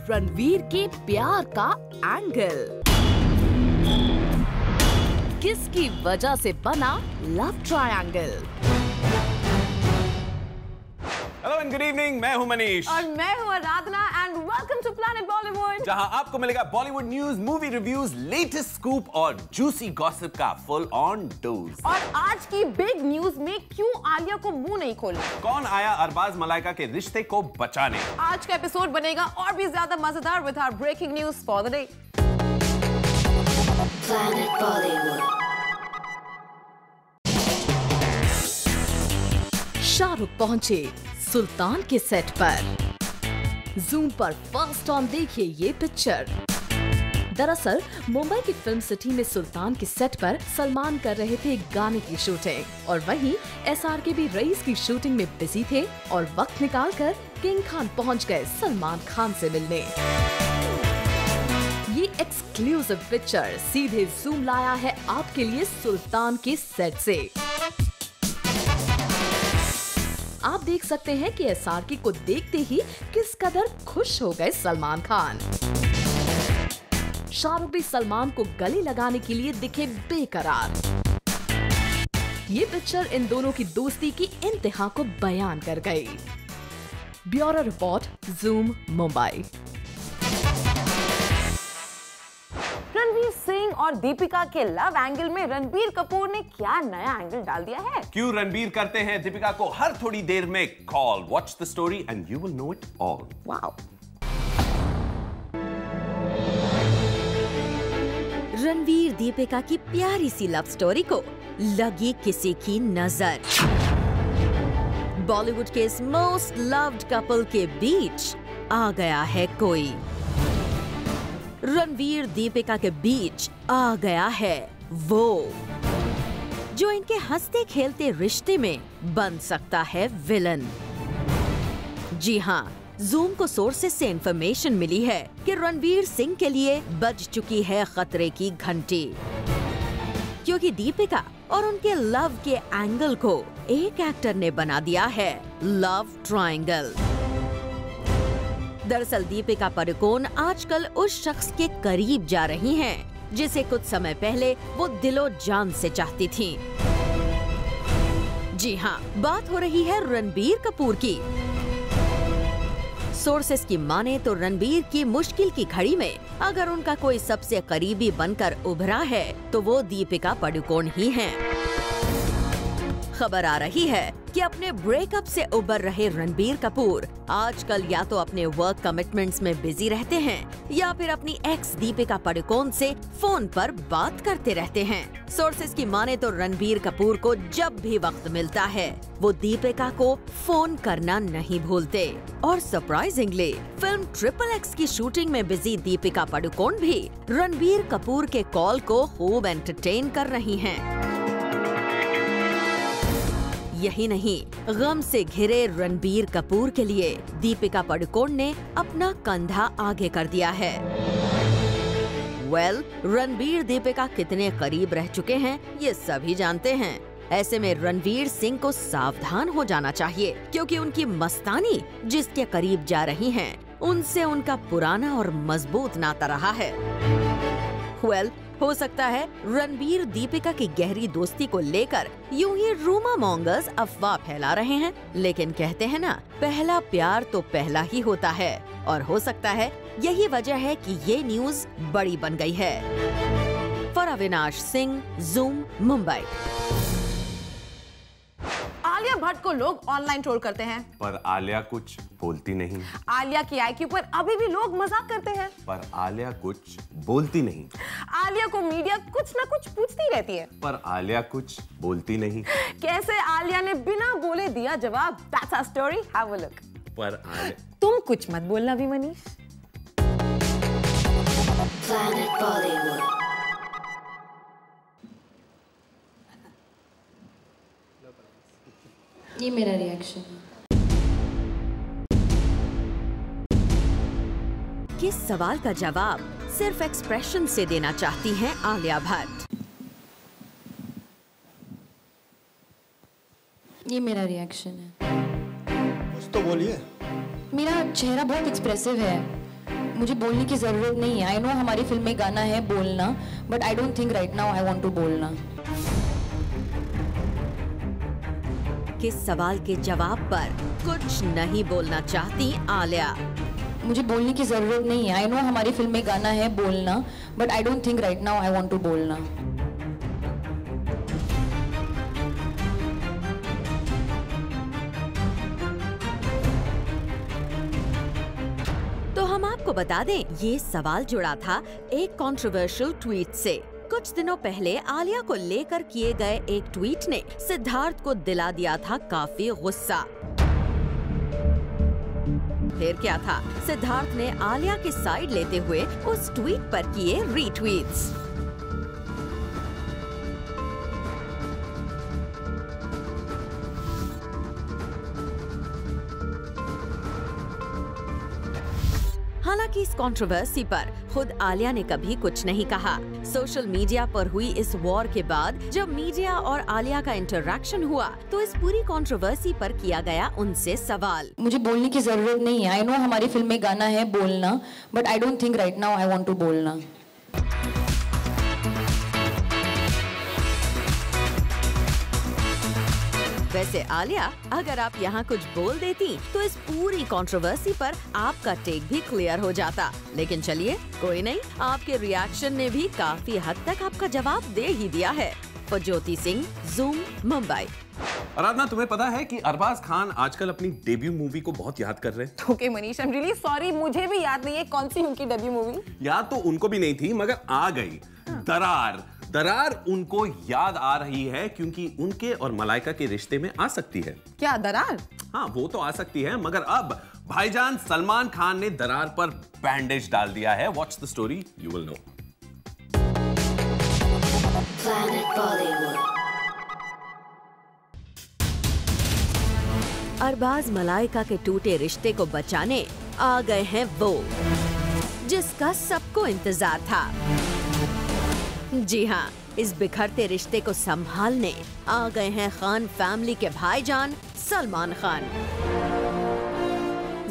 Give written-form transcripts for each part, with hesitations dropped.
रणवीर के प्यार का एंगल, किसकी वजह से बना love triangle. Hello and good evening, मैं हूं मनीष और मैं हूं Aradhana and welcome to planet Bollywood, जहां आपको मिलेगा Bollywood news, movie reviews, latest scoop और जूसी गॉसिप का फुल ऑन डोज। और आज की बिग न्यूज में क्यों आलिया को मुंह नहीं खोला, कौन आया अरबाज मलाइका के रिश्ते को बचाने। आज का एपिसोड बनेगा और भी ज्यादा मजेदार with our breaking news for the day. Planet Bollywood. Shahrukh पहुंचे सुल्तान के सेट पर। जूम पर फर्स्ट ऑन देखिए ये पिक्चर। दरअसल मुंबई की फिल्म सिटी में सुल्तान के सेट पर सलमान कर रहे थे गाने की शूटिंग और वहीं SRK भी रईस की शूटिंग में बिजी थे और वक्त निकालकर किंग खान पहुंच गए सलमान खान से मिलने। ये एक्सक्लूसिव पिक्चर सीधे जूम लाया है आपके लिए सुल्तान के सेट से। आप देख सकते हैं कि SRK को देखते ही किस कदर खुश हो गए सलमान खान। शाहरुख भी सलमान को गले लगाने के लिए दिखे बेकरार। ये पिक्चर इन दोनों की दोस्ती की इंतहा को बयान कर गई। Bureau report, zoom Mumbai. Ranveer Singh और दीपिका के लव एंगल में रणबीर कपूर ने क्या नया एंगल डाल दिया है? क्यों रणबीर करते हैं दीपिका को हर थोड़ी देर में call? Watch the story and you will know it all. Wow. Ranveer Deepika की प्यारी सी लव स्टोरी को लगी किसी की नजर। बॉलीवुड के इस मोस्ट लव्ड कपल के बीच आ गया है कोई। रणवीर दीपिका के बीच आ गया है वो जो इनके हंसते खेलते रिश्ते में बन सकता है विलन। जी हाँ, जूम को सोर्सेस से इंफॉर्मेशन मिली है कि रणवीर सिंह के लिए बज चुकी है खतरे की घंटी, क्योंकि दीपिका और उनके लव के एंगल को एक एक्टर ने बना दिया है लव ट्रायंगल। दरअसल दीपिका पादुकोण आजकल उस शख्स के करीब जा रही हैं, जिसे कुछ समय पहले वो दिलो जान से चाहती थीं। जी हाँ, बात हो रही है रणबीर कपूर की। सोर्सेस की माने तो रणबीर की मुश्किल की घड़ी में अगर उनका कोई सबसे करीबी बनकर उभरा है तो वो दीपिका पादुकोण ही हैं। खबर आ रही है कि अपने ब्रेकअप से उबर रहे रणबीर कपूर आजकल या तो अपने वर्क कमिटमेंट्स में बिजी रहते हैं या फिर अपनी एक्स दीपिका पादुकोण से फोन पर बात करते रहते हैं। सोर्सेस की माने तो रणबीर कपूर को जब भी वक्त मिलता है वो दीपिका को फोन करना नहीं भूलते। और सरप्राइजिंगली फिल्म XXX की शूटिंग में बिजी दीपिका पादुकोण भी रणबीर कपूर के कॉल को खूब एंटरटेन कर रही हैं। यही नहीं, गम से घिरे रणबीर कपूर के लिए दीपिका पादुकोण ने अपना कंधा आगे कर दिया है। रणबीर दीपिका कितने करीब रह चुके हैं ये सभी जानते हैं। ऐसे में रणवीर सिंह को सावधान हो जाना चाहिए, क्योंकि उनकी मस्तानी जिसके करीब जा रही है उनसे उनका पुराना और मजबूत नाता रहा है। हो सकता है रणबीर दीपिका की गहरी दोस्ती को लेकर यूं ही रूमर मॉन्गर्स अफवाह फैला रहे हैं, लेकिन कहते हैं ना, पहला प्यार तो पहला ही होता है। और हो सकता है यही वजह है कि ये न्यूज बड़ी बन गई है। For Avinash Singh, Zoom Mumbai. आलिया भट्ट को लोग ऑनलाइन ट्रोल करते हैं, पर आलिया कुछ बोलती नहीं। आलिया की IQ पर अभी भी लोग मजाक करते हैं, पर आलिया कुछ बोलती नहीं। आलिया को मीडिया कुछ न कुछ पूछती रहती है, पर आलिया कुछ बोलती नहीं। कैसे आलिया ने बिना बोले दिया जवाब? That's our story. Have a look. पर आलिया, तुम कुछ मत बोलना भी मनीष। Planet Bollywood. ये मेरा रिएक्शन है। किस सवाल का जवाब सिर्फ एक्सप्रेशन से देना चाहती हैं आलिया भट्ट? ये मेरा रिएक्शन है। कुछ तो बोलिए। मेरा चेहरा बहुत एक्सप्रेसिव है, मुझे बोलने की ज़रूरत नहीं है. आई नो हमारी फिल्म में गाना है बोलना, but I don't think right now I want to बोलना. किस सवाल के जवाब पर कुछ नहीं बोलना चाहती आलिया. मुझे बोलने की ज़रूरत नहीं है. आई नो हमारी फिल्म में गाना है बोलना, but I don't think right now I want to बोलना. तो हम आपको बता दें, ये सवाल जुड़ा था एक कंट्रोवर्शियल ट्वीट से. कुछ दिनों पहले आलिया को लेकर किए गए एक ट्वीट ने सिद्धार्थ को दिला दिया था काफी गुस्सा. फिर क्या था, सिद्धार्थ ने आलिया की साइड लेते हुए उस ट्वीट पर किए रीट्वीट्स. हालांकि इस कंट्रोवर्सी पर खुद आलिया ने कभी कुछ नहीं कहा. सोशल मीडिया पर हुई इस वॉर के बाद जब मीडिया और आलिया का इंटरैक्शन हुआ तो इस पूरी कंट्रोवर्सी पर किया गया उनसे सवाल. मुझे बोलने की ज़रूरत नहीं है. आई नो हमारी फिल्म में गाना है बोलना, but I don't think right now I want to बोलना. वैसे आलिया, अगर आप यहाँ कुछ बोल देती तो इस पूरी कंट्रोवर्सी पर आपका टेक भी क्लियर हो जाता. लेकिन चलिए, कोई नहीं, आपके रिएक्शन ने भी काफी हद तक आपका जवाब दे ही दिया है. ज्योति सिंह, ज़ूम, मुंबई. आराधना, तुम्हें पता है कि अरबाज खान आजकल अपनी डेब्यू मूवी को बहुत याद कर रहे हैं? Okay Manish, I am really sorry, मुझे भी याद नहीं है कौन सी उनकी डेब्यू मूवी. याद तो उनको भी नहीं थी, मगर आ गई. दरार. दरार उनको याद आ रही है क्योंकि उनके और मलाइका के रिश्ते में आ सकती है. क्या दरार? हाँ, वो तो आ सकती है, मगर अब भाईजान सलमान खान ने दरार पर बैंडेज डाल दिया है. Watch the story, you will know. Arbaaz Malaika के टूटे रिश्ते को बचाने आ गए हैं वो, जिसका सबको इंतजार था. जी हाँ, इस बिखरते रिश्ते को संभालने आ गए हैं खान फैमिली के भाईजान सलमान खान.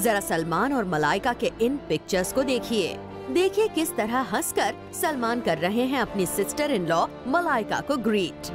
जरा सलमान और मलाइका के इन पिक्चर्स को देखिए किस तरह हंसकर सलमान कर रहे हैं अपनी सिस्टर इन लॉ मलाइका को ग्रीट.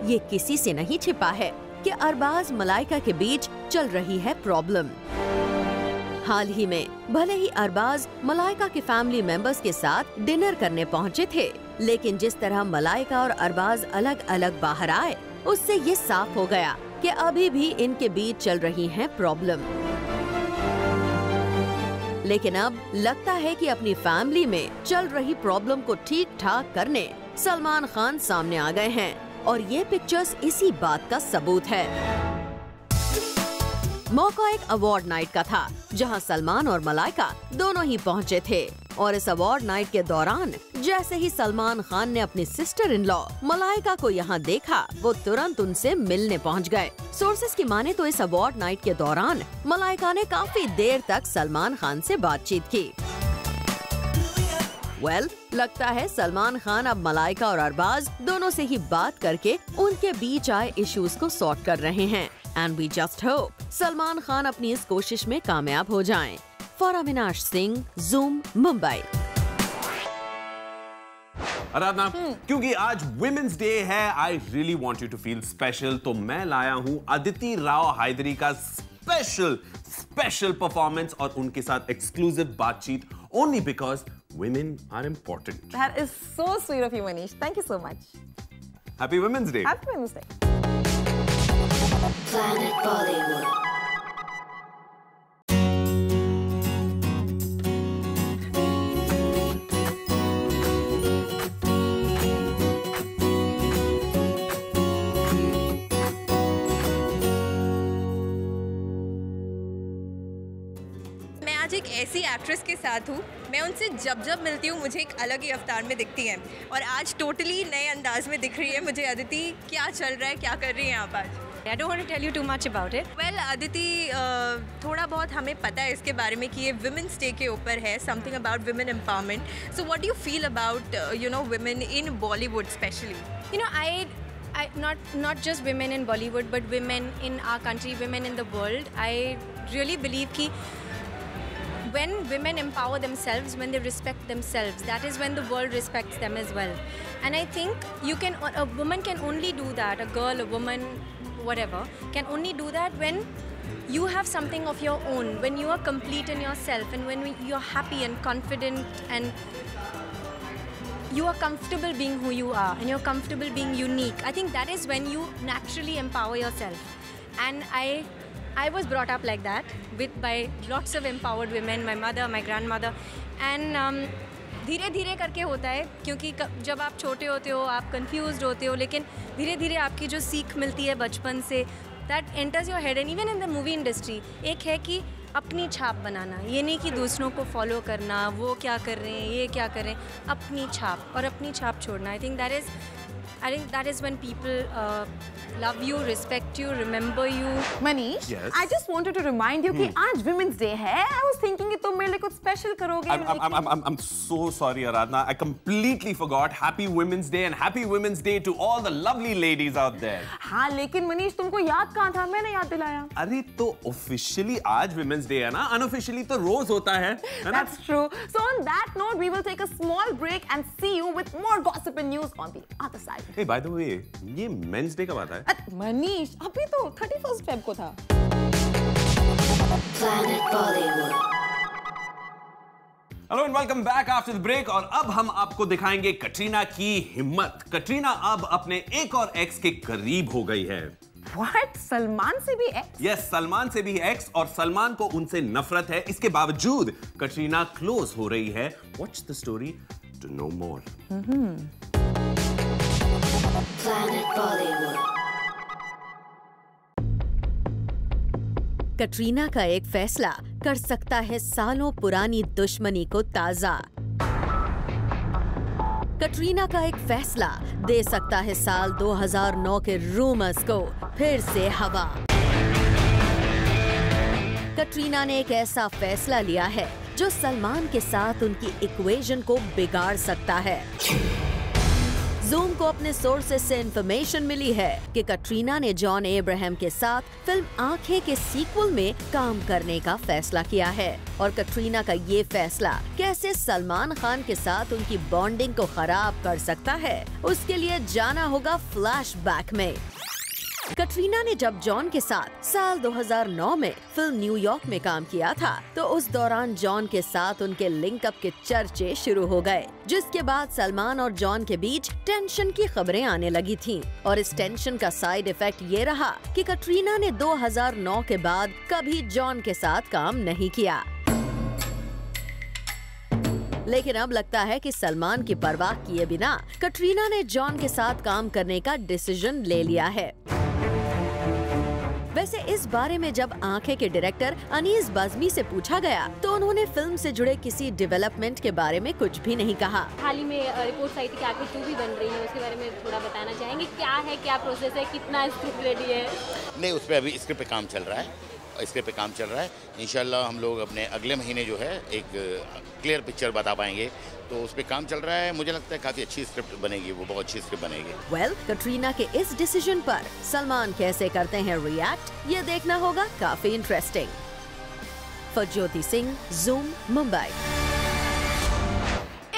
ये किसी से नहीं छिपा है कि अरबाज मलाइका के बीच चल रही है प्रॉब्लम. हाल ही में भले ही अरबाज मलाइका के फैमिली मेंबर्स के साथ डिनर करने पहुंचे थे, लेकिन जिस तरह मलाइका और अरबाज अलग अलग बाहर आए, उससे ये साफ हो गया कि अभी भी इनके बीच चल रही है प्रॉब्लम. लेकिन अब लगता है कि अपनी फैमिली में चल रही प्रॉब्लम को ठीक ठाक करने सलमान खान सामने आ गए हैं, और ये पिक्चर्स इसी बात का सबूत है. मौका एक अवार्ड नाइट का था, जहां सलमान और मलाइका दोनों ही पहुंचे थे. और इस अवार्ड नाइट के दौरान जैसे ही सलमान खान ने अपनी सिस्टर इन लॉ मलाइका को यहां देखा, वो तुरंत उनसे मिलने पहुंच गए. सोर्सेस की माने तो इस अवार्ड नाइट के दौरान मलाइका ने काफी देर तक सलमान खान से बातचीत की. लगता है सलमान खान अब मलाइका और अरबाज दोनों से ही बात करके उनके बीच आए इश्यूज को सॉर्ट कर रहे हैं. And we just hope Salman Khan अपनी इस कोशिश में कामयाब हो जाएं. For Avinash Singh, Zoom, Mumbai. आराधना, क्योंकि आज वुमेन्स डे है, I really want you to feel special, तो मैं लाया हूँ अदिति राव हैदरी का स्पेशल परफॉर्मेंस और उनके साथ एक्सक्लूसिव बातचीत, only because women are important. That is so sweet of you, Manish. Thank you so much. Happy Women's Day. Happy Women's Day. Planet Bollywood. एक ऐसी एक्ट्रेस के साथ हूँ, मैं उनसे जब जब मिलती हूँ मुझे एक अलग ही अवतार में दिखती हैं, और आज टोटली नए अंदाज में दिख रही है मुझे. अदिति, क्या चल रहा है, क्या कर रही हैं आप आज? I don't want to tell you too much about it. Well, Aditi, थोड़ा बहुत हमें पता है इसके बारे में कि ये Women's Day के ऊपर है, something about women empowerment. So what do you feel about women in Bollywood especially? You know, I not just women in Bollywood, but women in our country, women in the world. I really believe कि when women empower themselves, when they respect themselves, that is when the world respects them as well. And I think a woman can only do that, a girl, a woman, whatever, can only do that when you have something of your own, when you are complete in yourself, and when you're happy and confident, and you are comfortable being who you are, and you're comfortable being unique. I think that is when you naturally empower yourself. And I was brought up like that, by lots of empowered women, my mother, my grandmother, and धीरे धीरे करके होता है, क्योंकि जब आप छोटे होते हो आप कंफ्यूज्ड होते हो, लेकिन धीरे धीरे आपकी जो सीख मिलती है बचपन से, that enters your head. And even in the movie industry एक है कि अपनी छाप बनाना, ये नहीं कि दूसरों को फॉलो करना, वो क्या कर रहे हैं, ये क्या कर रहे हैं, अपनी छाप और अपनी छाप छोड़ना. I think that is when people love you, respect you, remember you. Manish, yes? I just wanted to remind you कि आज Women's Day है. I was thinking कि तुम मेरे लिए कुछ special करोगे. I'm so sorry, Aradhana. I completely forgot. Happy Women's Day and happy Women's Day to all the lovely ladies out there. हाँ, लेकिन Manish तुमको याद कहाँ था? मैंने याद दिलाया. अरे तो officially आज Women's Day है ना? Unofficially तो रोज होता है ना? That's true. So on that note, we will take a small break and see you with more gossip and news on the other side. Hey, by the way, ये Men's Day कब आता है? मनीष, अभी तो 31 फेब को था. Hello and welcome back after the break. और अब हम आपको दिखाएंगे कटरीना की हिम्मत. कटरीना अब अपने एक और एक्स के करीब हो गई है. What? सलमान से भी एक्स? Yes, सलमान से भी एक्स, और सलमान को उनसे नफरत है. इसके बावजूद कटरीना क्लोज हो रही है. Watch the story to know more. Katrina का एक फैसला कर सकता है सालों पुरानी दुश्मनी को ताजा. कटरीना का एक फैसला दे सकता है साल 2009 के रूमर्स को फिर से हवा. कटरीना ने एक ऐसा फैसला लिया है जो सलमान के साथ उनकी इक्वेशन को बिगाड़ सकता है. जूम को अपने सोर्सेस से इंफॉर्मेशन मिली है कि कटरीना ने जॉन अब्राहम के साथ फिल्म आंखें के सीक्वल में काम करने का फैसला किया है. और कटरीना का ये फैसला कैसे सलमान खान के साथ उनकी बॉन्डिंग को खराब कर सकता है, उसके लिए जाना होगा फ्लैशबैक में. कटरीना ने जब जॉन के साथ साल 2009 में फिल्म न्यूयॉर्क में काम किया था, तो उस दौरान जॉन के साथ उनके लिंकअप के चर्चे शुरू हो गए, जिसके बाद सलमान और जॉन के बीच टेंशन की खबरें आने लगी थीं. और इस टेंशन का साइड इफेक्ट ये रहा कि कटरीना ने 2009 के बाद कभी जॉन के साथ काम नहीं किया. लेकिन अब लगता है कि सलमान की परवाह किए बिना कटरीना ने जॉन के साथ काम करने का डिसीजन ले लिया है. वैसे इस बारे में जब आंखें के डायरेक्टर अनीस बज़मी से पूछा गया, तो उन्होंने फिल्म से जुड़े किसी डेवलपमेंट के बारे में कुछ भी नहीं कहा. हाल ही में रिपोर्ट आई थी कि आंखें 2 भी बन रही है, उसके बारे में थोड़ा बताना चाहेंगे. क्या है, क्या प्रोसेस है, कितना स्क्रिप्ट रेडी है? नहीं, उस पर अभी स्क्रिप्ट पे काम चल रहा है. स्क्रिप्ट पे काम चल रहा है. इंशाल्लाह हम लोग अपने अगले महीने जो है एक क्लियर पिक्चर बता पाएंगे. तो उस पे काम चल रहा है. मुझे लगता है काफी अच्छी स्क्रिप्ट बनेगी, वो बहुत अच्छी स्क्रिप्ट बनेगी. वेल, कटरीना के इस डिसीजन पर सलमान कैसे करते हैं रिएक्ट, ये देखना होगा काफी interesting. For Jyoti Singh, Zoom, Mumbai.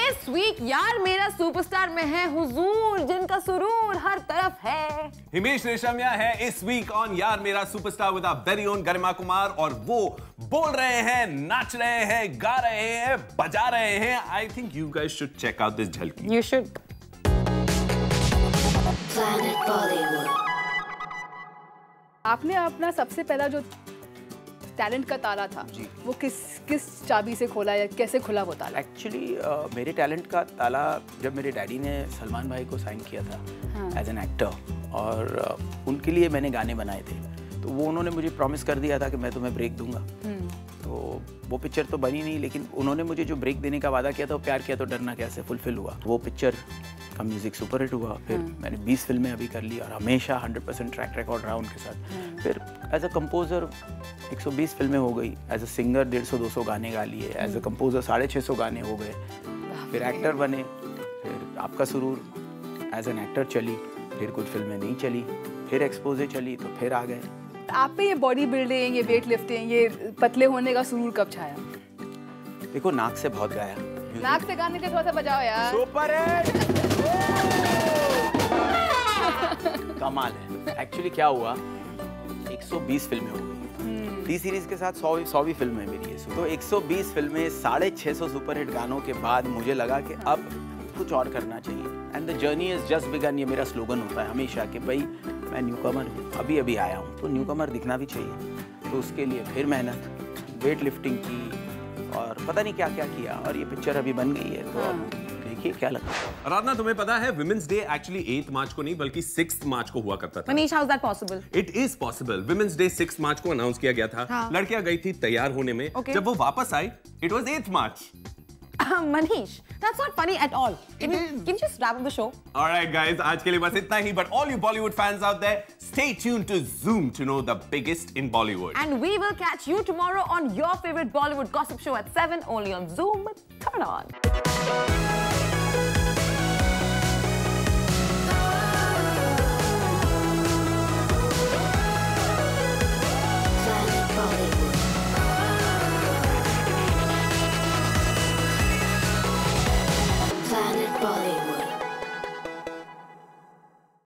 इस वीक यार मेरा सुपरस्टार में है हुजूर, जिनका सुरूर हर तरफ है. हिमेश रेशमिया है इस वीक ऑन यार मेरा superstar with our very own Garima Kumar, और वो बोल रहे हैं, नाच रहे हैं, गा रहे हैं, बजा रहे हैं. I think you guys should check out this झलकी. You should. आपने अपना सबसे पहला जो टैलेंट का ताला था वो किस चाबी से खोला या कैसे खुला वो ताला? एक्चुअली मेरे टैलेंट का ताला जब मेरे डैडी ने सलमान भाई को साइन किया था एज एन एक्टर, और उनके लिए मैंने गाने बनाए थे, तो वो उन्होंने मुझे प्रॉमिस कर दिया था कि मैं तुम्हें ब्रेक दूंगा. तो वो पिक्चर तो बनी नहीं, लेकिन उन्होंने मुझे जो ब्रेक देने का वादा किया था, वो प्यार किया तो डरना कैसे फुलफिल हुआ. वो पिक्चर का म्यूजिक सुपर हिट हुआ. फिर मैंने 20 फिल्में अभी कर ली और हमेशा 100% ट्रैक रिकॉर्ड रहा उनके साथ. फिर एज अ कंपोजर 120 फिल्में हो गई. एज अ सिंगर 150-200 गाने गा लिए. एज अ कंपोजर 650 गाने हो गए. फिर एक्टर बने. फिर आपका सुरूर एज एन एक्टर चली. फिर कुछ फिल्में नहीं चली. फिर एक्सपोजे चली तो फिर आ गए. आप पे ये बॉडी बिल्डिंग, ये वेट लिफ्टिंग, ये पतले होने का सुरूर कब छाया? देखो नाक से बहुत गाया, नाक से गाने के थोड़ा सा बजाओ यार। Super hit. कमाल है। एक्चुअली क्या हुआ, 120 फिल्में हो गई, टी सीरीज के साथ 100वीं फिल्म है मेरी ये। तो 120 फिल्में, 650 सुपरहिट गानों के बाद मुझे लगा कि अब कुछ और करना चाहिए। And the journey is just begun, ये मेरा स्लोगन होता है हमेशा कि भाई मैं न्यूकमर हूँ, अभी अभी आया हूँ, तो न्यूकमर दिखना भी चाहिए। तो उसके लिए फिर मेहनत, वेट लिफ्टिंग की और पता नहीं क्या क्या किया, और ये पिक्चर अभी बन गई है। तो अब देखिए क्या लगता है। आराधना, तुम्हें पता है विमेंस डे एक्चुअली 8 मार्च को नहीं बल्कि 6 मार्च को हुआ करता था। Manish, how is that possible? It is possible. Women's day 6 मार्च को अनाउंस किया गया था। हाँ। लड़कियां गई थी तैयार होने में। जब वो वापस आई, it was 8 March. Manish, that's not funny at all. Can you just wrap up the show? All right, guys, आज के लिए बस इतना ही. But all you Bollywood fans out there, stay tuned to Zoom to know the biggest in Bollywood. And we will catch you tomorrow on your favorite Bollywood gossip show at 7 only on Zoom. Turn on.